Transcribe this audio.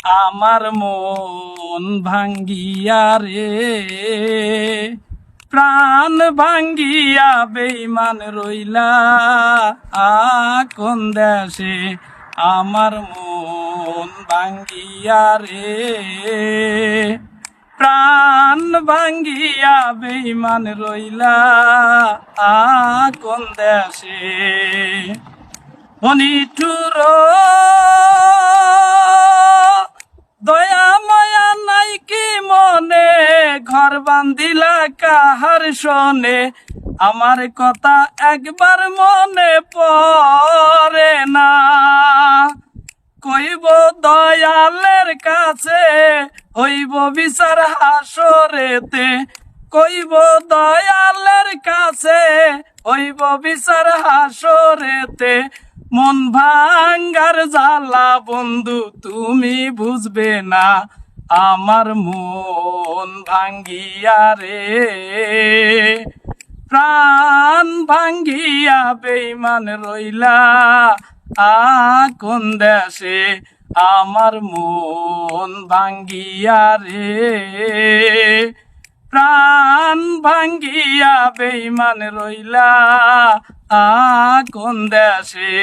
আমার মন ভাঙ্গিয়া রে, প্রাণ ভাঙ্গিয়া বেঈমান রইলা কোন দেশে। আমার মন ভাঙ্গিয়া রে, প্রাণ ভাঙ্গিয়া বেঈমান রইলা কোন দেশে। অনিঠুর দয়া মায়া নাই কি মনে, ঘর বান্ধিলা কাহার শোনে। আমার কথা একবার মনে পড়ে না, কইব দয়ালের কাছে হইব বিচার হাসরেতে। কইব দয়ালের কাছে হইব বিচার হাসরেতে। মন ভাঙ্গার জ্বালা বন্ধু তুমি বুঝবে না, আমার মন ভাঙ্গিয়া রে, প্রাণ ভাঙ্গিয়া বেঈমান রইলা কোন দেশে। আমার মন ভাঙ্গিয়া রে, প্রাণ ভাঙ্গিয়া বেঈমান রইলা কোন দেশে।